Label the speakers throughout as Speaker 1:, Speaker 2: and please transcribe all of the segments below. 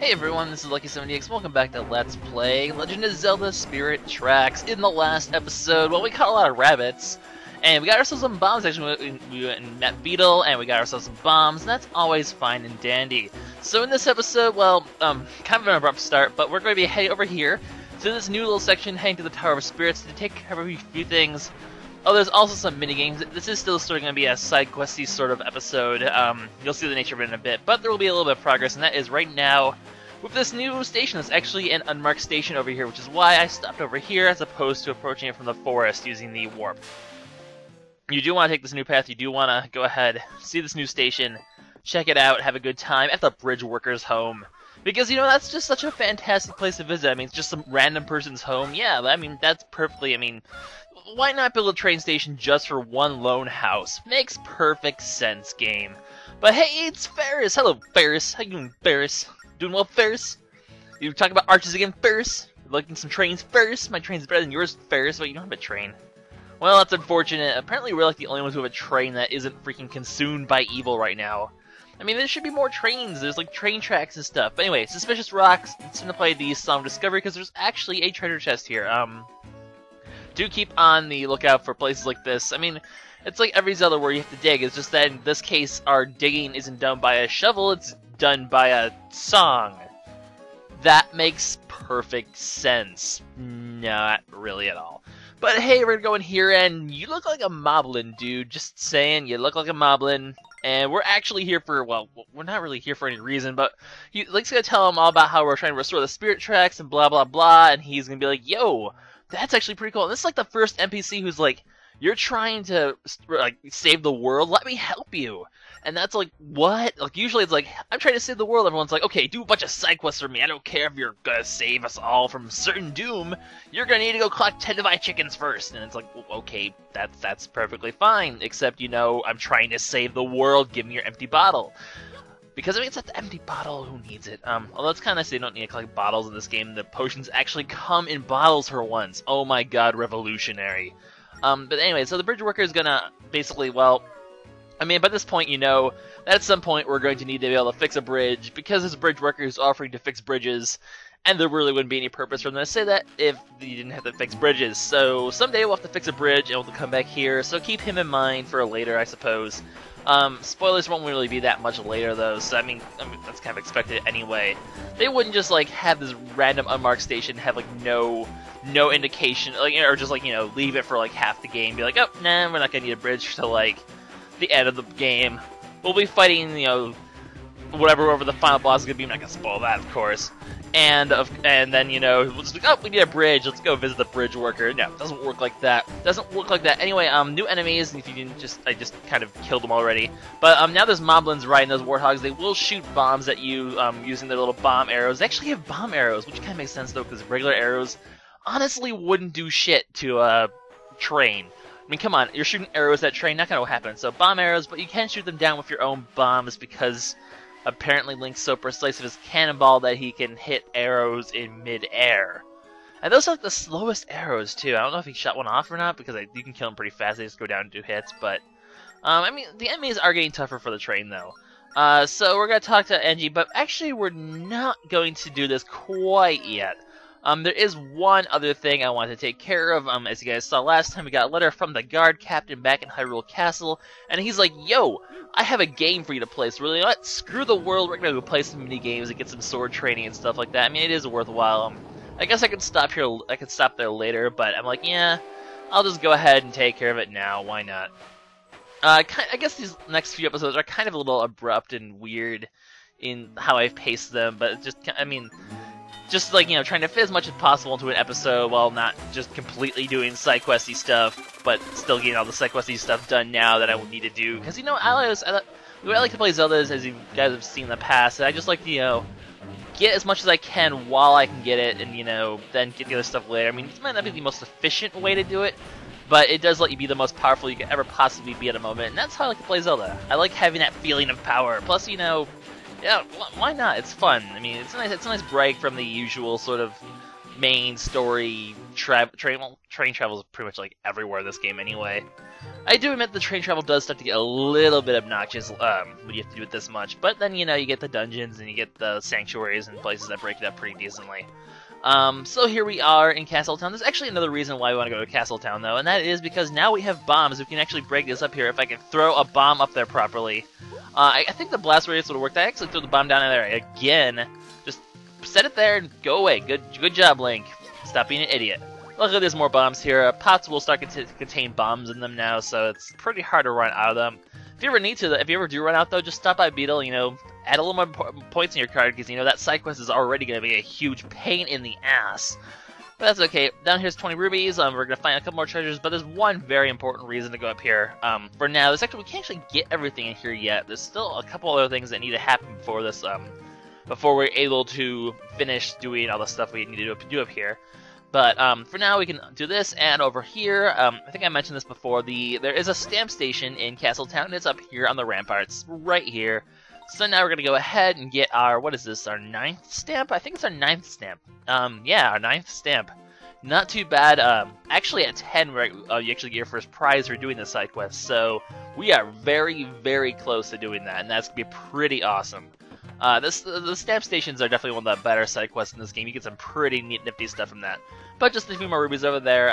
Speaker 1: Hey everyone, this is LuckySevenDX. Welcome back to Let's Play Legend of Zelda Spirit Tracks. In the last episode, well, we caught a lot of rabbits, and we got ourselves some bombs. Actually, we went and met Beetle, and we got ourselves some bombs, and that's always fine and dandy. So in this episode, well, kind of an abrupt start, but we're going to be heading over here to this new little section, heading to the Tower of Spirits to take care of a few things. Oh, there's also some minigames. This is still sort of going to be a side-questy sort of episode. You'll see the nature of it in a bit, but there will be a little bit of progress, and that is right now with this new station. It's actually an unmarked station over here, which is why I stopped over here as opposed to approaching it from the forest using the warp. You do want to take this new path. You do want to go ahead, see this new station, check it out, have a good time at the bridge worker's home. Because, you know, that's just such a fantastic place to visit. I mean, it's just some random person's home. Yeah, I mean, that's perfectly, I mean, why not build a train station just for one lone house? Makes perfect sense, game. But hey, it's Ferris! Hello, Ferris. How you doing, Ferris? Doing well, Ferris? You talking about arches again, Ferris? Looking some trains, Ferris? My train's better than yours, Ferris, but you don't have a train. Well, that's unfortunate. Apparently we're like the only ones who have a train that isn't freaking consumed by evil right now. I mean, there should be more trains. There's like train tracks and stuff. But anyway, Suspicious Rocks. It's gonna play the Song of Discovery because there's actually a treasure chest here. Do keep on the lookout for places like this. I mean, it's like every Zelda where you have to dig. It's just that in this case, our digging isn't done by a shovel. It's done by a song. That makes perfect sense. Not really at all. But hey, we're gonna go in here, and you look like a moblin, dude. Just saying, you look like a moblin. And we're actually here for, well, we're not really here for any reason, but Link's gonna tell him all about how we're trying to restore the spirit tracks and blah blah blah, and he's gonna be like, yo, that's actually pretty cool. And this is like the first NPC who's like, you're trying to like save the world, let me help you. And that's like, what? Like, usually it's like, I'm trying to save the world. Everyone's like, okay, do a bunch of side quests for me. I don't care if you're gonna save us all from certain doom. You're gonna need to go collect 10 divine chickens first. And it's like, well, okay, that's perfectly fine. Except, you know, I'm trying to save the world. Give me your empty bottle. Because I mean, it's not the empty bottle. Who needs it? Although it's kind of nice they don't need to collect bottles in this game. The potions actually come in bottles for once. Oh my god, revolutionary. But anyway, so the bridge worker is gonna basically, well, I mean, by this point, you know that at some point we're going to need to be able to fix a bridge, because this bridge worker is offering to fix bridges, and there really wouldn't be any purpose for them to say that if you didn't have to fix bridges. So someday we'll have to fix a bridge, and we'll come back here, so keep him in mind for later, I suppose. Spoilers won't really be that much later, though, so I mean that's kind of expected anyway. They wouldn't just, like, have this random unmarked station have, like, no indication, like, or just, like, you know, leave it for, like, half the game, be like, oh, nah, we're not gonna need a bridge till, like, the end of the game. We'll be fighting, you know, whatever the final boss is gonna be. I'm not gonna spoil that, of course. And then, you know, we'll just be like, oh, we need a bridge. Let's go visit the bridge worker. No, it doesn't work like that. It doesn't work like that. Anyway, new enemies. If you didn't I just kind of killed them already. But now there's moblins riding those warthogs. They will shoot bombs at you using their little bomb arrows. They actually have bomb arrows, which kind of makes sense though, because regular arrows honestly wouldn't do shit to a train. I mean, come on, you're shooting arrows at train, not gonna happen. So bomb arrows, but you can shoot them down with your own bombs because apparently Link's so precise with his cannonball that he can hit arrows in mid-air. And those are like the slowest arrows too. I don't know if he shot one off or not, because you can kill them pretty fast. They just go down and do hits. But I mean, the enemies are getting tougher for the train though. So we're gonna talk to Angie, but actually we're not going to do this quite yet. There is one other thing I want to take care of. As you guys saw last time, we got a letter from the guard captain back in Hyrule Castle, and he's like, yo, I have a game for you to play, so really, what? Screw the world, we're gonna go play some mini games and get some sword training and stuff like that. I mean, it is worthwhile. I guess I could stop here, I could stop there later, but I'm like, yeah, I'll just go ahead and take care of it now, why not? I guess these next few episodes are kind of a little abrupt and weird in how I've paced them, but just, I mean, just like, you know, trying to fit as much as possible into an episode while not just completely doing side questy stuff, but still getting all the side questy stuff done now that I would need to do. Because, you know, the way I like to play Zelda is, as you guys have seen in the past, I just like to, you know, get as much as I can while I can get it, and, you know, then get the other stuff later. I mean, it might not be the most efficient way to do it, but it does let you be the most powerful you could ever possibly be at a moment, and that's how I like to play Zelda. I like having that feeling of power. Plus, you know, yeah, why not? It's fun. I mean, it's a nice break from the usual sort of main story train travel is pretty much like everywhere in this game anyway. I do admit the train travel does start to get a little bit obnoxious when you have to do it this much, but then, you know, you get the dungeons and you get the sanctuaries and places that break it up pretty decently. So here we are in Castletown. There's actually another reason why we want to go to Castletown, though, and that is because now we have bombs. We can actually break this up here if I can throw a bomb up there properly. I think the blast radius would have worked. I actually threw the bomb down in there again. Just set it there and go away. Good job, Link. Stop being an idiot. Luckily, there's more bombs here. Pots will start to contain bombs in them now, so it's pretty hard to run out of them. If you ever do run out, though, just stop by Beetle, you know, add a little more points in your card, because, you know, that side quest is already going to be a huge pain in the ass. But that's okay. Down here's 20 rubies. We're going to find a couple more treasures, but there's one very important reason to go up here. For now, we can't actually get everything in here yet. There's still a couple other things that need to happen before this, before we're able to finish doing all the stuff we need to do up here. But for now, we can do this, and over here, I think I mentioned this before, there is a stamp station in Castletown. It's up here on the ramparts, right here. So now we're going to go ahead and get our, what is this, our 9th stamp? I think it's our 9th stamp. Yeah, our 9th stamp. Not too bad. Actually, at 10, right, you actually get your first prize for doing the side quest. So we are very, very close to doing that, and that's going to be pretty awesome. The stamp stations are definitely one of the better side quests in this game. You get some pretty neat, nifty stuff from that. But just a few more rubies over there.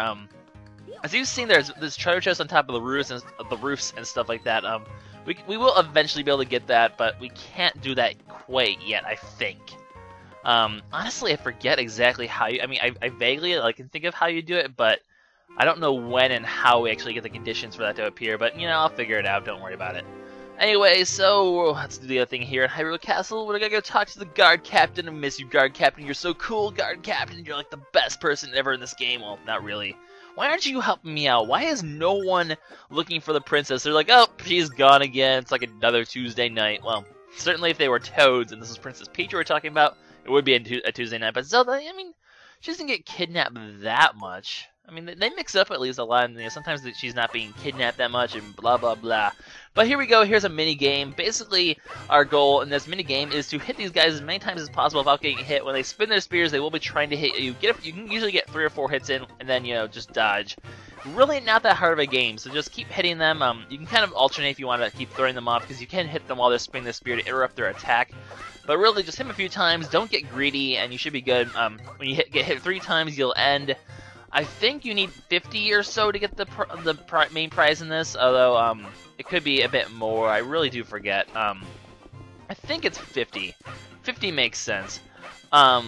Speaker 1: As you've seen, there's treasure chests on top of the roofs and stuff like that. We will eventually be able to get that, but we can't do that quite yet, I think. Honestly, I forget exactly how you... I mean, I vaguely can think of how you do it, but I don't know when and how we actually get the conditions for that to appear. But, you know, I'll figure it out. Don't worry about it. Anyway, so let's do the other thing here at Hyrule Castle. We're gonna go talk to the guard captain. I miss you, guard captain. You're so cool, guard captain. You're like the best person ever in this game. Well, not really. Why aren't you helping me out? Why is no one looking for the princess? They're like, oh, she's gone again. It's like another Tuesday night. Well, certainly if they were Toads and this is Princess Peach we're talking about, it would be a Tuesday night. But Zelda, I mean, she doesn't get kidnapped that much. I mean, they mix up at least a lot, and you know, sometimes she's not being kidnapped that much, and blah, blah, blah. But here we go, here's a mini-game. Basically, our goal in this mini-game is to hit these guys as many times as possible without getting hit. When they spin their spears, they will be trying to hit you. You can usually get 3 or 4 hits in, and then, you know, just dodge. Really not that hard of a game, so just keep hitting them. You can kind of alternate if you want to keep throwing them off, because you can hit them while they're spinning their spear to interrupt their attack. But really, just hit them a few times, don't get greedy, and you should be good. When you get hit 3 times, you'll end. I think you need 50 or so to get the main prize in this, although it could be a bit more. I really do forget. I think it's 50. 50 makes sense. Or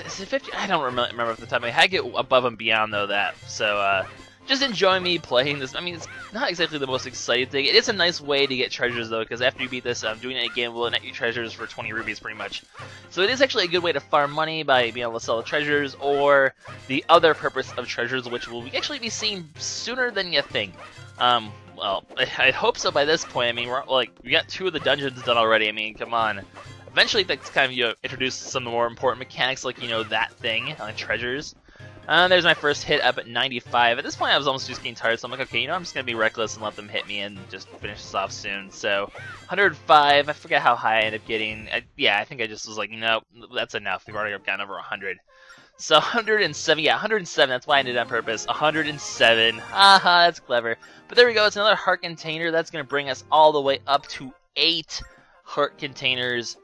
Speaker 1: is it 50? I don't remember off the top of my head. I get above and beyond though that. So just enjoy me playing this. I mean, it's not exactly the most exciting thing. It is a nice way to get treasures though, because after you beat this, doing it again will net you treasures for 20 rubies pretty much. So it is actually a good way to farm money by being able to sell the treasures, or the other purpose of treasures, which will actually be seen sooner than you think. Well, I hope so by this point. I mean, we got 2 of the dungeons done already. I mean, come on. Eventually, that's kind of, you know, introduce some more important mechanics, like, you know, that thing on treasures. There's my first hit up at 95. At this point, I was almost just getting tired, so I'm like, okay, you know, I'm just going to be reckless and let them hit me and just finish this off soon. So, 105, I forget how high I ended up getting. Yeah, I think I just was like, no, that's enough. We've already gotten over 100. So, 107, yeah, 107, that's why I ended on purpose. 107, haha, that's clever. But there we go, it's another heart container. That's going to bring us all the way up to 8 heart containers,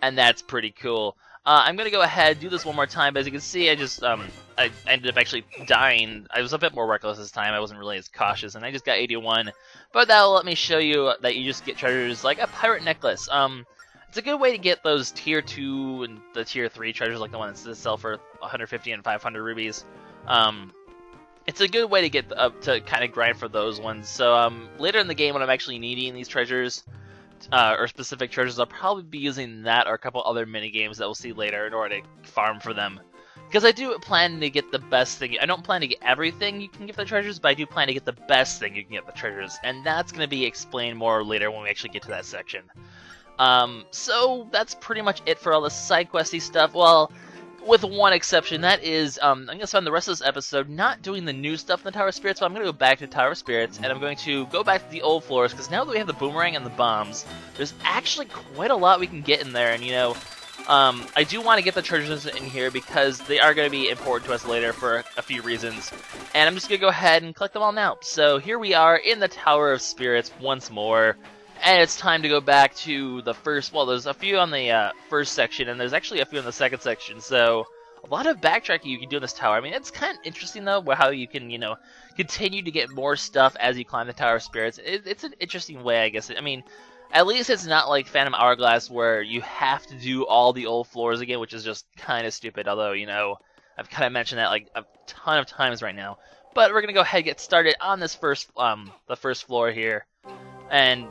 Speaker 1: and that's pretty cool. I'm going to go ahead and do this one more time, but as you can see, I just, I ended up actually dying. I was a bit more reckless this time. I wasn't really as cautious, and I just got 81. But that'll let me show you that you just get treasures like a pirate necklace. It's a good way to get those tier 2 and the tier 3 treasures, like the ones that sell for 150 and 500 rubies. It's a good way to get up to kind of grind for those ones. So later in the game, when I'm actually needing these treasures, or specific treasures, I'll probably be using that or a couple other mini games that we'll see later in order to farm for them. Because I do plan to get the best thing. I don't plan to get everything you can get the treasures, but I do plan to get the best thing you can get the treasures, and that's going to be explained more later when we actually get to that section. So that's pretty much it for all the side questy stuff. Well, with one exception, that is, I'm going to spend the rest of this episode not doing the new stuff in the Tower of Spirits, but I'm going to go back to Tower of Spirits, and I'm going to go back to the old floors, because now that we have the boomerang and the bombs, there's actually quite a lot we can get in there, and, you know, I do want to get the treasures in here because they are going to be important to us later for a few reasons. And I'm just going to go ahead and collect them all now. So here we are in the Tower of Spirits once more. And it's time to go back to the first, well, there's a few on the first section, and there's actually a few in the second section. So a lot of backtracking you can do in this tower. I mean, it's kind of interesting, though, how you can, you know, continue to get more stuff as you climb the Tower of Spirits. It's an interesting way, I guess. I mean, at least it's not like Phantom Hourglass where you have to do all the old floors again, which is just kind of stupid. Although, you know, I've kind of mentioned that like a ton of times right now. But we're gonna go ahead and get started on this first, the first floor here, and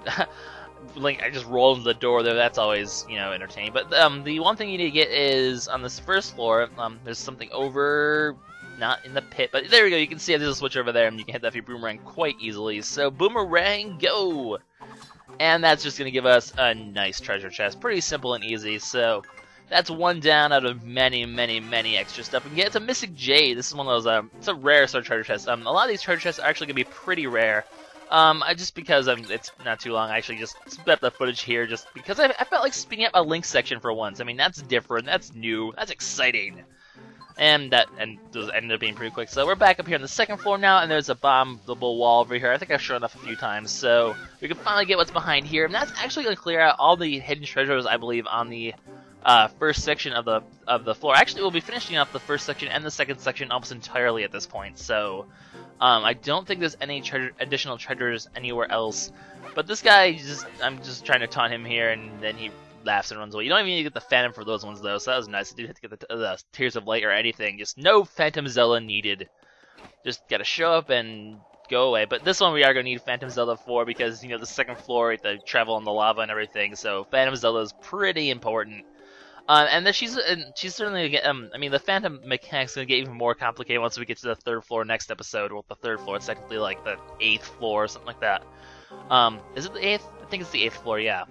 Speaker 1: like I just rolled into the door there. That's always, you know, entertaining. But the one thing you need to get is on this first floor. There's something over, not in the pit, but there we go. You can see there's a switch over there, and you can hit that with your boomerang quite easily. So boomerang, go! And that's just going to give us a nice treasure chest. Pretty simple and easy. So that's one down out of many, many, many extra stuff. And yeah, it's a Mystic Jade. This is one of those, it's a rare sort of treasure chest. A lot of these treasure chests are actually going to be pretty rare. Just because it's not too long, I actually just sped up the footage here just because I felt like speeding up a Link section for once. I mean, that's different, that's new, that's exciting. And those ended up being pretty quick. So we're back up here on the second floor now, and there's a bombable wall over here. I think I've shown off a few times, so we can finally get what's behind here. And that's actually going to clear out all the hidden treasures, I believe, on the first section of the floor. Actually, we'll be finishing up the first section and the second section almost entirely at this point. So I don't think there's any additional treasures anywhere else. But this guy, I'm just trying to taunt him here, and then he laughs and runs away. You don't even need to get the Phantom for those ones, though, so that was nice. I didn't have to get the Tears of Light or anything. Just no Phantom Zelda needed. Just gotta show up and go away. But this one we are gonna need Phantom Zelda for because, you know, the second floor, you have to travel in the lava and everything, so Phantom Zelda is pretty important. And then she's certainly gonna get, I mean, the Phantom mechanic's gonna get even more complicated once we get to the third floor next episode. Well, the third floor, it's technically like the 8th floor or something like that. Is it the 8th? I think it's the 8th floor, yeah.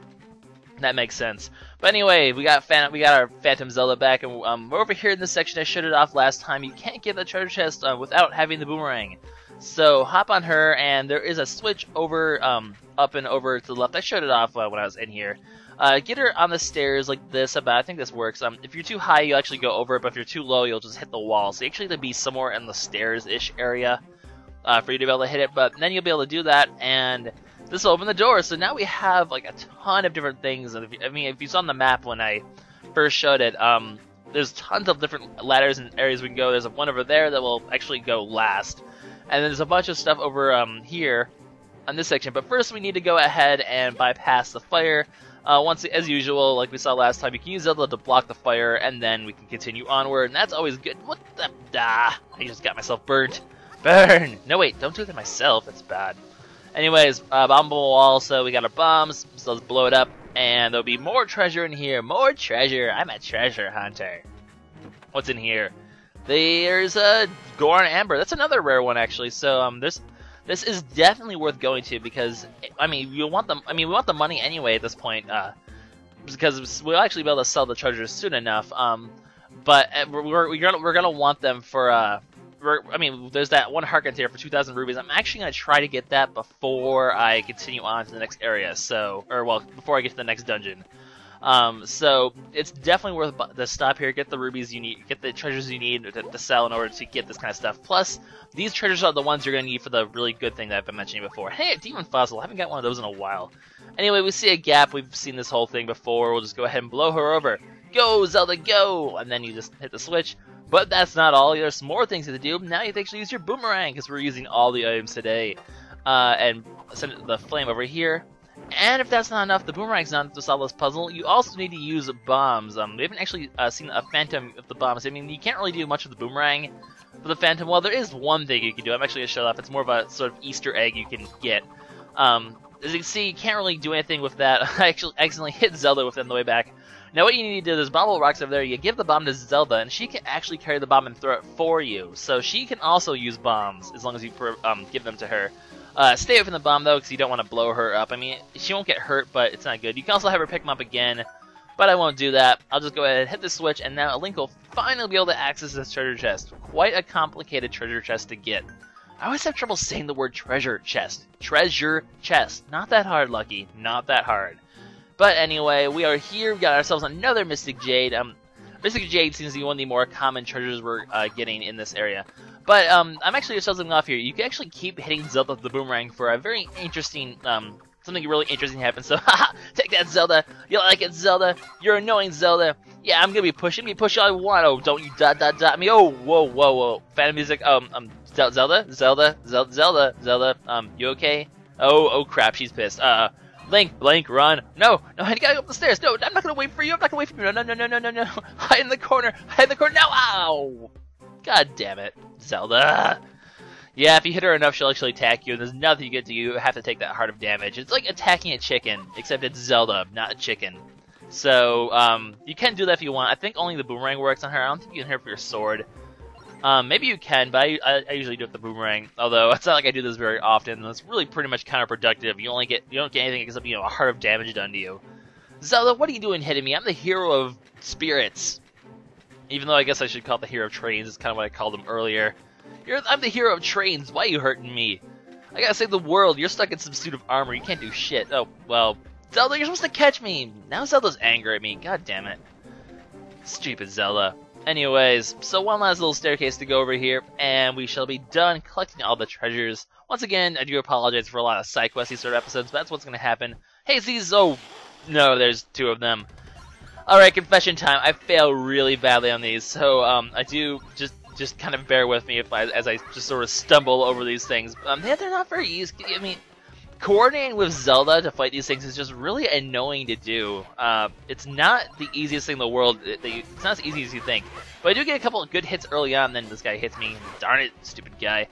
Speaker 1: That makes sense. But anyway, we got our Phantom Zelda back, and we're over here in this section. I showed it off last time. You can't get the treasure chest without having the boomerang. So hop on her, and there is a switch over, up and over to the left. I showed it off when I was in here. Get her on the stairs like this. I think this works. If you're too high, you'll actually go over it, but if you're too low, you'll just hit the wall. So you actually have to be somewhere in the stairs-ish area for you to be able to hit it. But then you'll be able to do that, and this will open the door. So now we have like a ton of different things. And if you saw on the map when I first showed it, there's tons of different ladders and areas we can go. There's one over there that will actually go last, and then there's a bunch of stuff over here on this section. But first, we need to go ahead and bypass the fire. Once, as usual, like we saw last time, you can use Zelda to block the fire, and then we can continue onward, and that's always good. What the? I just got myself burnt. Burn! No, wait, don't do it to myself. That's bad. Anyways, bombable wall, so we got our bombs, so let's blow it up, and there'll be more treasure in here. More treasure! I'm a treasure hunter. What's in here? There's a Goron Amber. That's another rare one, actually. So, this is definitely worth going to because, I mean, we want the money anyway at this point, because we'll actually be able to sell the treasures soon enough. But we're gonna want them for there's that one heart container for 2,000 rubies. I'm actually going to try to get that before I continue on to the next area, before I get to the next dungeon. So it's definitely worth the stop here, get the rubies you need, get the treasures you need to sell in order to get this kind of stuff. Plus, these treasures are the ones you're going to need for the really good thing that I've been mentioning before. Hey, a demon fossil, I haven't got one of those in a while. Anyway, we see a gap, we've seen this whole thing before, we'll just go ahead and blow her over. Go, Zelda, go! And then you just hit the switch. But that's not all, there's some more things to do. Now you have to actually use your boomerang, because we're using all the items today. And send the flame over here. And if that's not enough, the boomerang's not enough to solve this puzzle. You also need to use bombs. We haven't actually seen a Phantom of the bombs. I mean, you can't really do much with the boomerang for the Phantom. Well, there is one thing you can do. I'm actually going to show it off. It's more of a sort of Easter egg you can get. As you can see, you can't really do anything with that. I actually accidentally hit Zelda with it on the way back. Now what you need to do, there's bobble rocks over there. You give the bomb to Zelda, and she can actually carry the bomb and throw it for you. So she can also use bombs, as long as you give them to her. Stay away from the bomb, though, because you don't want to blow her up. I mean, she won't get hurt, but it's not good. You can also have her pick them up again, but I won't do that. I'll just go ahead and hit the switch, and now Link will finally be able to access this treasure chest. Quite a complicated treasure chest to get. I always have trouble saying the word treasure chest. Treasure chest. Not that hard, Lucky. Not that hard. But anyway, we are here. We got ourselves another Mystic Jade. Mystic Jade seems to be one of the more common treasures we're getting in this area. But I'm actually just something off here. You can actually keep hitting Zelda with the boomerang for a very interesting, something really interesting happens. So, haha, take that, Zelda. You like it, Zelda? You're annoying, Zelda. Yeah, I'm gonna be pushing all I want. Oh, don't you dot me. Oh, whoa. Phantom music. Zelda, you okay? Oh crap, she's pissed. Link, run. No, I gotta go up the stairs. No, I'm not gonna wait for you. No. Hide in the corner. No, ow. God damn it, Zelda. Yeah, if you hit her enough, she'll actually attack you, and there's nothing you get to. You have to take that heart of damage. It's like attacking a chicken, except it's Zelda, not a chicken. So, you can do that if you want. I think only the boomerang works on her. I don't think you can hit her with your sword. Maybe you can, but I usually do it with the boomerang. Although it's not like I do this very often. And it's really pretty much counterproductive. You don't get anything except a heart of damage done to you. Zelda, what are you doing hitting me? I'm the hero of spirits. Even though I guess I should call it the hero of trains. It's kind of what I called them earlier. I'm the hero of trains. Why are you hurting me? I gotta save the world. You're stuck in some suit of armor. You can't do shit. Oh well, Zelda, you're supposed to catch me. Now Zelda's angry at me. God damn it. Stupid Zelda. Anyways, so one last little staircase to go over here, and we shall be done collecting all the treasures. Once again, I do apologize for a lot of side questy sort of episodes, but that's what's going to happen. Hey, these, oh, no, there's two of them. Alright, confession time. I fail really badly on these, so I do just kind of bear with me as I just sort of stumble over these things. They're not very easy. I mean, coordinating with Zelda to fight these things is just really annoying to do. It's not the easiest thing in the world. It's not as easy as you think. But I do get a couple of good hits early on, then this guy hits me. Darn it, stupid guy.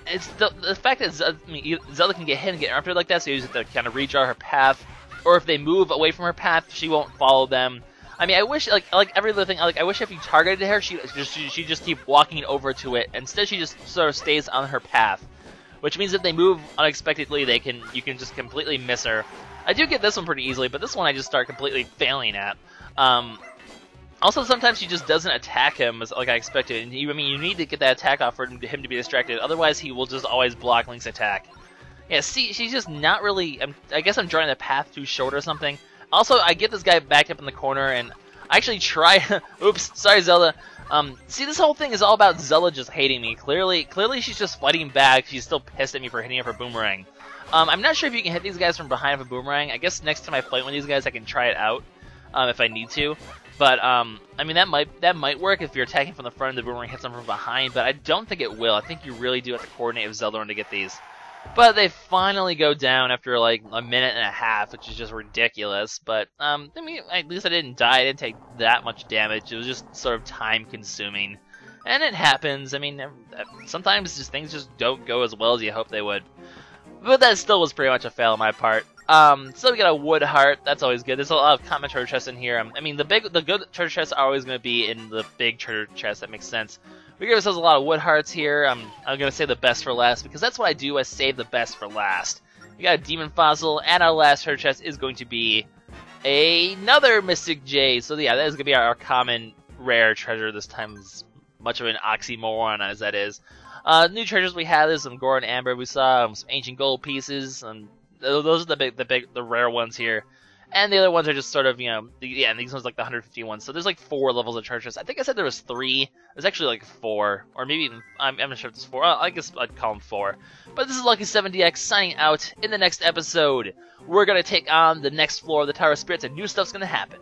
Speaker 1: It's the fact that Zelda can get hit and get after like that, so you just have to kind of redraw her path. Or if they move away from her path, she won't follow them. I mean, I wish, like every other thing, I wish if you targeted her, she just keep walking over to it. Instead, she just sort of stays on her path. Which means if they move unexpectedly, you can just completely miss her. I do get this one pretty easily, but this one I just start completely failing at. Also, sometimes she just doesn't attack him like I expected. And you need to get that attack off for him to be distracted. Otherwise, he will just always block Link's attack. Yeah, see, she's just not really... I guess I'm drawing the path too short or something. Also, I get this guy backed up in the corner, and I actually try... Oops, sorry, Zelda. See, this whole thing is all about Zelda just hating me. Clearly she's just fighting back. She's still pissed at me for hitting her boomerang. I'm not sure if you can hit these guys from behind with a boomerang. I guess next time I fight one of these guys, I can try it out, if I need to. But, I mean, that might work if you're attacking from the front and the boomerang hits them from behind, but I don't think it will. I think you really do have to coordinate with Zelda to get these. But they finally go down after, like, a minute and a half, which is just ridiculous. But, I mean, at least I didn't die. I didn't take that much damage. It was just sort of time-consuming. And it happens. I mean, sometimes things just don't go as well as you hope they would. But that still was pretty much a fail on my part. So we got a wood heart. That's always good. There's a lot of common treasure chests in here. I mean, the good treasure chests are always going to be in the big treasure chest. That makes sense. We give ourselves a lot of wood hearts here. I'm going to save the best for last, because that's what I do. I save the best for last. We got a demon fossil, and our last treasure chest is going to be another Mystic Jade. So yeah, that is going to be our common rare treasure this time. As much of an oxymoron as that is. New treasures we have is some gold and amber. We saw some ancient gold pieces, and those are the rare ones here. And the other ones are just sort of, and these ones like the 150 ones. So there's like 4 levels of treasures. I think I said there was 3. There's actually like 4, or maybe even, I'm not sure if it's 4. I guess I'd call them 4. But this is LuckySevenDX signing out. In the next episode, we're going to take on the next floor of the Tower of Spirits, and new stuff's going to happen.